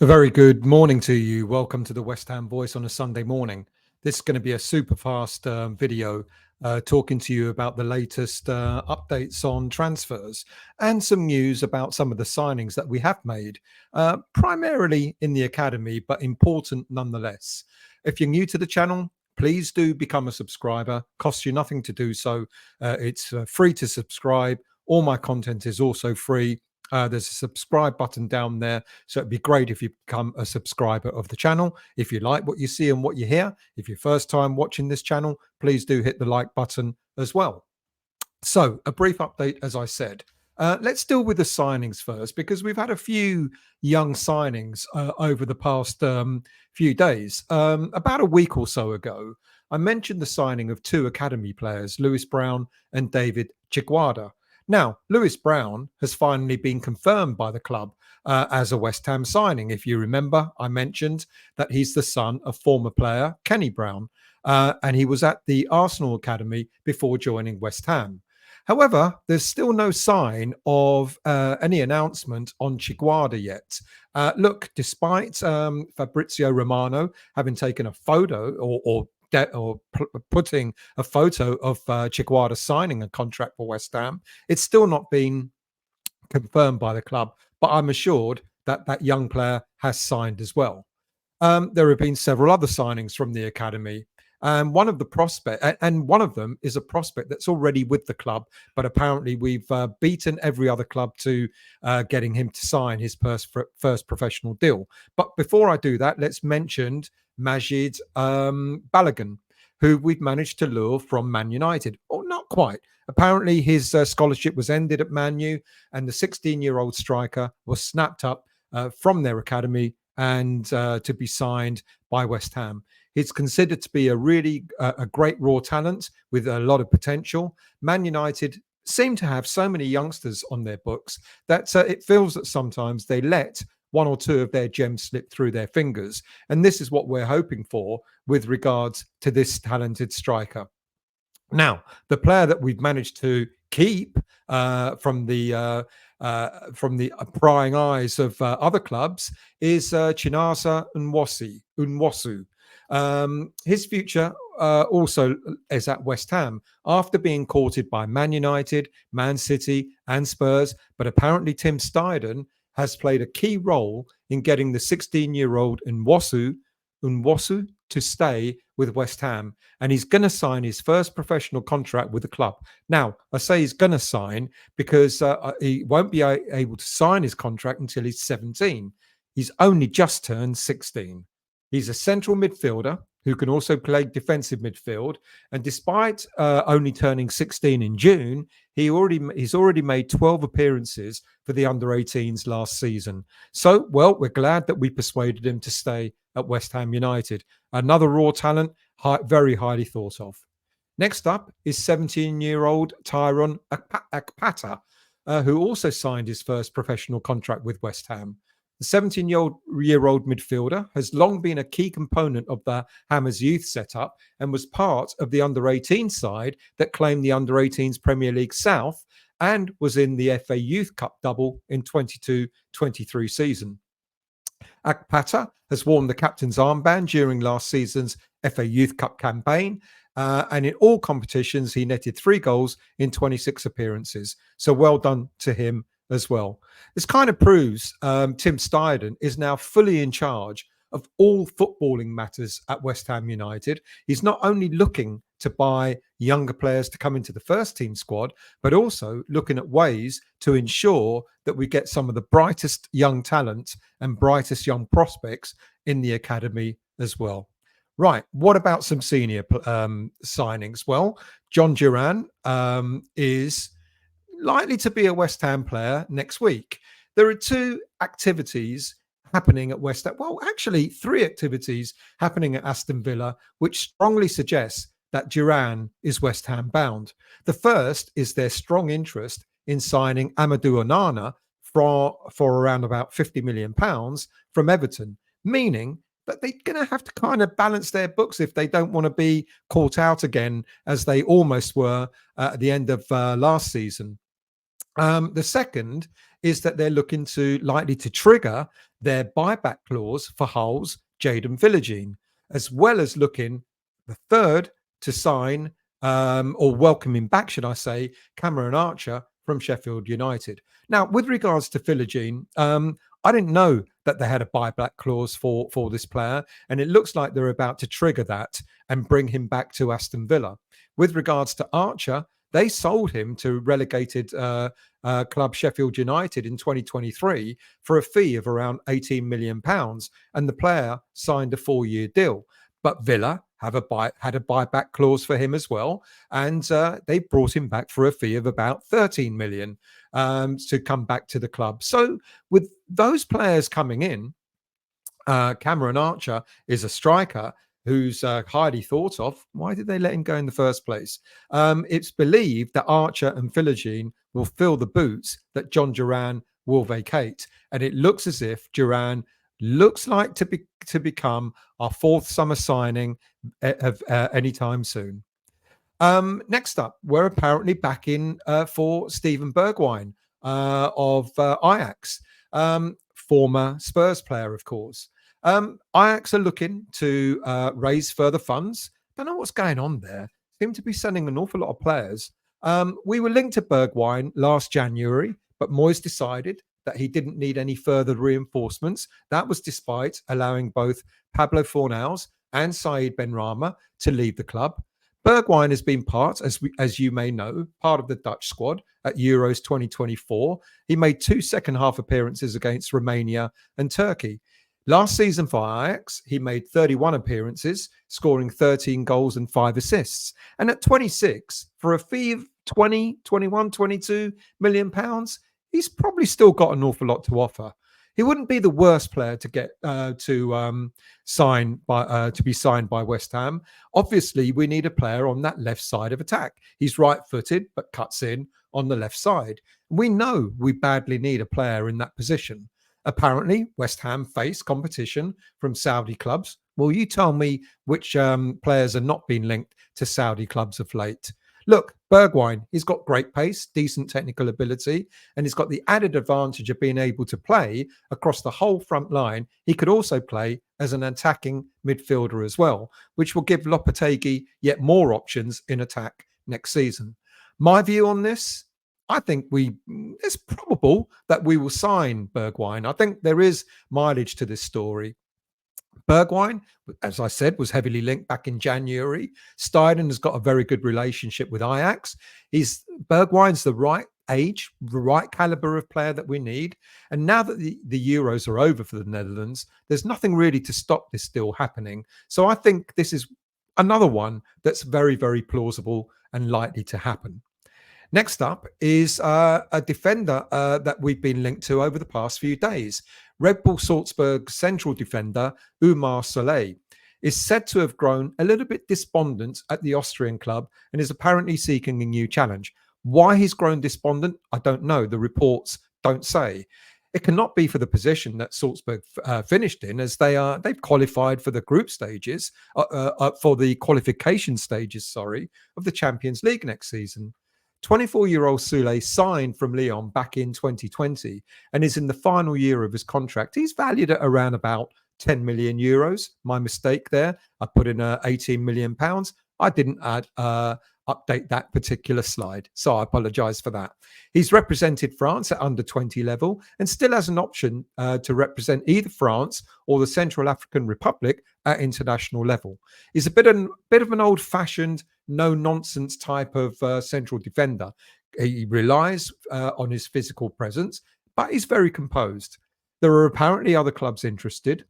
A very good morning to you. Welcome to the West Ham Voice on a Sunday morning. This is going to be a super fast video talking to you about the latest updates on transfers and some news about some of the signings that we have made, primarily in the academy, but important nonetheless. If you're new to the channel, please do become a subscriber. Costs you nothing to do so. It's free to subscribe. All my content is also free. There's a subscribe button down there. So it'd be great if you become a subscriber of the channel. If you like what you see and what you hear, if you're first time watching this channel, please do hit the like button as well. So a brief update, as I said. Let's deal with the signings first, because we've had a few young signings over the past few days. About a week or so ago, I mentioned the signing of two academy players, Lewis Brown and David Chiguada. Now, Lewis Brown has finally been confirmed by the club as a West Ham signing. If you remember, I mentioned that he's the son of former player Kenny Brown, and he was at the Arsenal Academy before joining West Ham. However, there's still no sign of any announcement on Chiguada yet. Look, despite Fabrizio Romano having taken a photo or putting a photo of Chiguada signing a contract for West Ham, it's still not been confirmed by the club, but I'm assured that that young player has signed as well. There have been several other signings from the academy. One of them is a prospect that's already with the club, but apparently we've beaten every other club to getting him to sign his first professional deal. But before I do that, let's mention Majid Balogun, who we've managed to lure from Man United. Or not quite. Apparently his scholarship was ended at Man U, and the 16-year-old striker was snapped up from their academy and to be signed by West Ham. He's considered to be a great raw talent with a lot of potential. Man United seem to have so many youngsters on their books that it feels that sometimes they let one or two of their gems slip through their fingers. And this is what we're hoping for with regards to this talented striker. Now, the player that we've managed to keep from the prying eyes of other clubs is Chinasa Nwosu. His future also is at West Ham after being courted by Man United, Man City, and Spurs. But apparently, Tim Steidten has played a key role in getting the 16-year-old Nwosu to stay with West Ham, and he's going to sign his first professional contract with the club. Now, I say he's going to sign because he won't be able to sign his contract until he's 17. He's only just turned 16. He's a central midfielder who can also play defensive midfield. And despite only turning 16 in June, he's already made 12 appearances for the under-18s last season. So, well, we're glad that we persuaded him to stay at West Ham United. Another raw talent, very highly thought of. Next up is 17-year-old Tyrone Akpata, who also signed his first professional contract with West Ham. The 17-year-old midfielder has long been a key component of the Hammers youth setup and was part of the under-18 side that claimed the under-18s Premier League South and was in the FA Youth Cup double in 22-23 season. Akpata has worn the captain's armband during last season's FA Youth Cup campaign, and in all competitions he netted 3 goals in 26 appearances. So well done to him as well. This kind of proves Tim Steidten is now fully in charge of all footballing matters at West Ham United. He's not only looking to buy younger players to come into the first team squad, but also looking at ways to ensure that we get some of the brightest young talent and brightest young prospects in the academy as well. Right, what about some senior signings? Well, Jhon Duran is likely to be a West Ham player next week. There are 2 activities happening at West Ham. Well, actually 3 activities happening at Aston Villa, which strongly suggests that Duran is West Ham bound. The first is their strong interest in signing Amadou Onana for around about £50 million from Everton, meaning that they're going to have to kind of balance their books if they don't want to be caught out again, as they almost were at the end of last season. The second is that they're likely to trigger their buyback clause for Hull's Jadon Philogene, as well as looking the third to sign or welcoming back, should I say, Cameron Archer from Sheffield United. Now, with regards to Philogene, I didn't know that they had a buyback clause for this player, and it looks like they're about to trigger that and bring him back to Aston Villa. With regards to Archer, they sold him to relegated club Sheffield United in 2023 for a fee of around £18 million, and the player signed a 4-year deal. But Villa had a buyback clause for him as well, and they brought him back for a fee of about 13 million to come back to the club. So with those players coming in, Cameron Archer is a striker who's highly thought of. Why did they let him go in the first place? It's believed that Archer and Philogene will fill the boots that Jhon Duran will vacate, and it looks as if Duran looks like to become our fourth summer signing of anytime soon. Next up, we're apparently back in for Steven Bergwijn of Ajax, former Spurs player, of course. Ajax are looking to raise further funds. Don't know what's going on there. Seem to be sending an awful lot of players. We were linked to Bergwijn last January, but Moyes decided that he didn't need any further reinforcements. That was despite allowing both Pablo Fornals and Said Benrahma to leave the club. Bergwijn has been as you may know, part of the Dutch squad at Euros 2024. He made 2 second-half appearances against Romania and Turkey. Last season for Ajax, he made 31 appearances, scoring 13 goals and 5 assists. And at 26, for a fee of 20, 21, 22 million pounds, he's probably still got an awful lot to offer. He wouldn't be the worst player to get to be signed by West Ham. Obviously, we need a player on that left side of attack. He's right-footed, but cuts in on the left side. We know we badly need a player in that position. Apparently, West Ham face competition from Saudi clubs. Well, you tell me which players are not being linked to Saudi clubs of late. Look, Bergwijn, he's got great pace, decent technical ability, and he's got the added advantage of being able to play across the whole front line. He could also play as an attacking midfielder as well, which will give Lopetegui yet more options in attack next season. My view on this, I think it's probable that we will sign Bergwijn. I think there is mileage to this story. Bergwijn, as I said, was heavily linked back in January. Steiden has got a very good relationship with Ajax. Bergwijn's the right age, the right caliber of player that we need. And now that the Euros are over for the Netherlands, there's nothing really to stop this still happening. So I think this is another one that's very, very plausible and likely to happen. Next up is a defender that we've been linked to over the past few days. Red Bull Salzburg central defender Umar Salih is said to have grown a little bit despondent at the Austrian club and is apparently seeking a new challenge. Why he's grown despondent, I don't know. The reports don't say. It cannot be for the position that Salzburg finished in, as they've qualified for the group stages, for the qualification stages, of the Champions League next season. 24-year-old Sule signed from Lyon back in 2020 and is in the final year of his contract. He's valued at around about 10 million euros. My mistake there. I put in 18 million pounds. I didn't update that particular slide, so I apologize for that. He's represented France at under 20 level and still has an option to represent either France or the Central African Republic at international level. He's a bit of an old-fashioned, no-nonsense type of central defender. He relies on his physical presence, but he's very composed. There are apparently other clubs interested.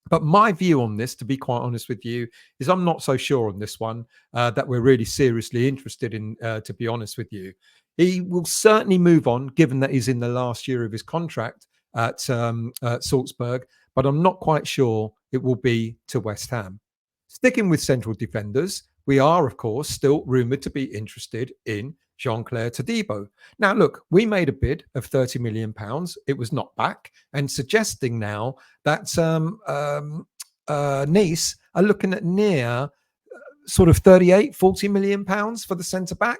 But my view on this, to be quite honest with you, is I'm not so sure on this one that we're really seriously interested in, to be honest with you. He will certainly move on, given that he's in the last year of his contract at Salzburg, but I'm not quite sure it will be to West Ham. Sticking with central defenders, we are, of course, still rumoured to be interested in Jean-Claire Todibo. Now, look, we made a bid of £30 million. It was knocked back, and suggesting now that Nice are looking at near sort of 38, £40 million for the centre-back.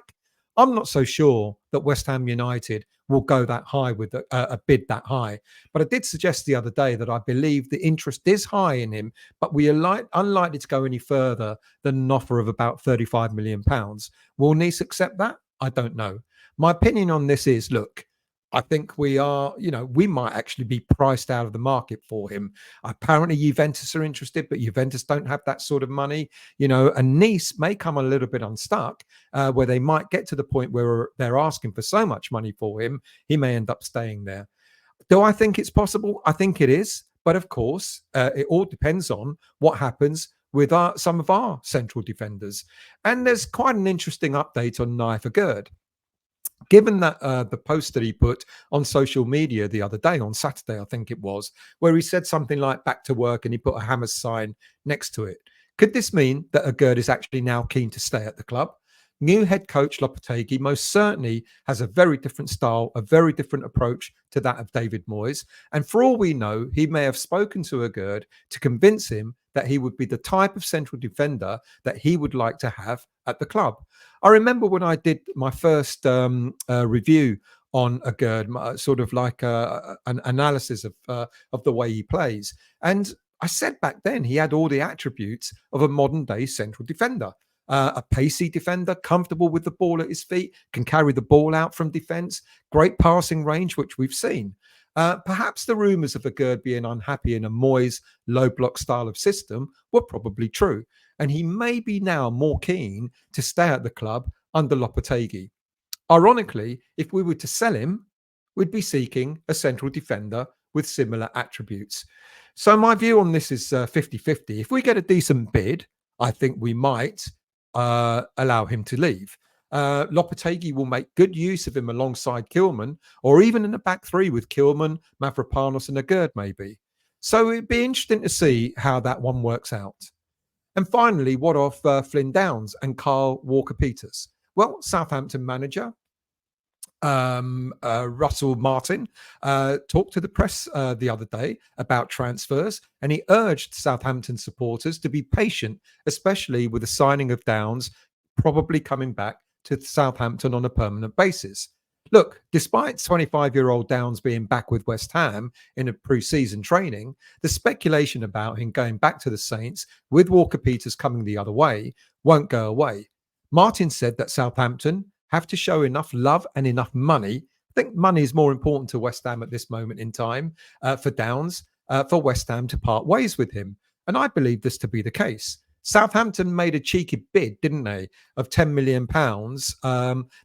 I'm not so sure that West Ham United will go that high with a bid that high. But I did suggest the other day that I believe the interest is high in him, but we are unlikely to go any further than an offer of about £35 million. Will Nice accept that? I don't know. My opinion on this is, look, I think we are, we might actually be priced out of the market for him. Apparently, Juventus are interested, but Juventus don't have that sort of money, and Nice may come a little bit unstuck, where they might get to the point where they're asking for so much money for him, he may end up staying there. Do I think it's possible? I think it is. But of course, it all depends on what happens with some of our central defenders. And there's quite an interesting update on Naif Ghad. Given that the post that he put on social media the other day, on Saturday, I think it was, where he said something like back to work and he put a Hammers sign next to it. Could this mean that Ghad is actually now keen to stay at the club? New head coach Lopetegui most certainly has a very different style, a very different approach to that of David Moyes. And for all we know, he may have spoken to Ghad to convince him that he would be the type of central defender that he would like to have at the club. I remember when I did my first review on Ghad, sort of like an analysis of the way he plays. And I said back then he had all the attributes of a modern day central defender. A pacey defender, comfortable with the ball at his feet, can carry the ball out from defence, great passing range, which we've seen. Perhaps the rumours of Ghad being unhappy in a Moyes low block style of system were probably true. And he may be now more keen to stay at the club under Lopetegui. Ironically, if we were to sell him, we'd be seeking a central defender with similar attributes. So my view on this is 50-50. If we get a decent bid, I think we might allow him to leave. Lopetegui will make good use of him alongside Kilman, or even in the back three with Kilman, Mavropanos and Ghad maybe. So it'd be interesting to see how that one works out. And finally, what of Flynn Downs and Kyle Walker-Peters? Well, Southampton manager Russell Martin talked to the press the other day about transfers, and he urged Southampton supporters to be patient, especially with the signing of Downs probably coming back to Southampton on a permanent basis. Look, despite 25-year-old Downs being back with West Ham in a pre-season training, the speculation about him going back to the Saints with Walker-Peters coming the other way won't go away. Martin said that Southampton have to show enough love and enough money. I think money is more important to West Ham at this moment in time for Downs, for West Ham to part ways with him. And I believe this to be the case. Southampton made a cheeky bid, didn't they, of £10 million.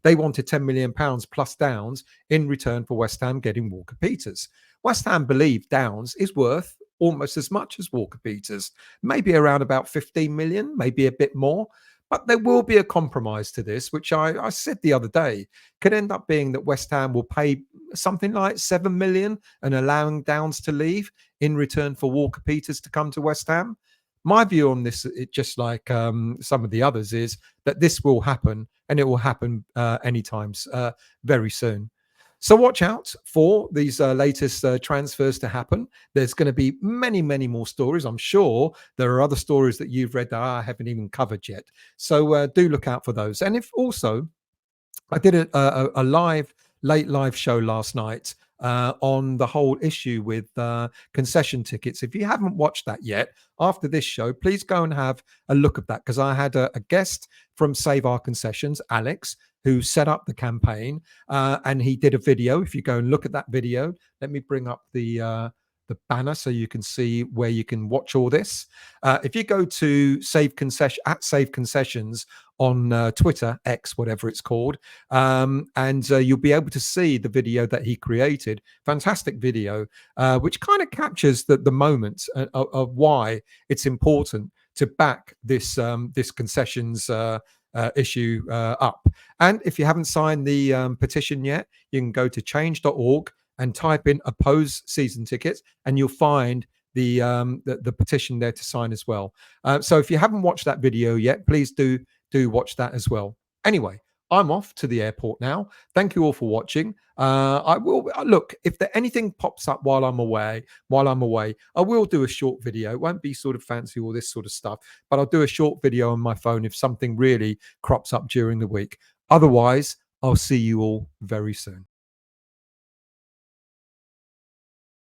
They wanted £10 million plus Downs in return for West Ham getting Walker-Peters. West Ham believe Downs is worth almost as much as Walker-Peters, maybe around about 15 million, maybe a bit more. But there will be a compromise to this, which I said the other day, could end up being that West Ham will pay something like 7 million and allowing Downs to leave in return for Walker-Peters to come to West Ham. My view on this, just like some of the others, is that this will happen, and it will happen anytime very soon. So watch out for these latest transfers to happen. There's going to be many, many more stories. I'm sure there are other stories that you've read that I haven't even covered yet. So do look out for those. And if also, I did a late live show last night on the whole issue with concession tickets. If you haven't watched that yet, after this show, please go and have a look at that, because I had a guest from Save Our Concessions, Alex, who set up the campaign, and he did a video. If you go and look at that video, let me bring up the banner so you can see where you can watch all this. If you go to Save Concessions on Twitter, X, whatever it's called, and you'll be able to see the video that he created. Fantastic video, which kind of captures the moment of why it's important to back this concessions issue up. And if you haven't signed the petition yet, you can go to change.org and type in oppose season tickets, and you'll find the petition there to sign as well. So if you haven't watched that video yet, please do watch that as well. Anyway, I'm off to the airport now. Thank you all for watching. I will look, if anything pops up while I'm away, I will do a short video. It won't be sort of fancy all this sort of stuff, but I'll do a short video on my phone if something really crops up during the week. Otherwise, I'll see you all very soon.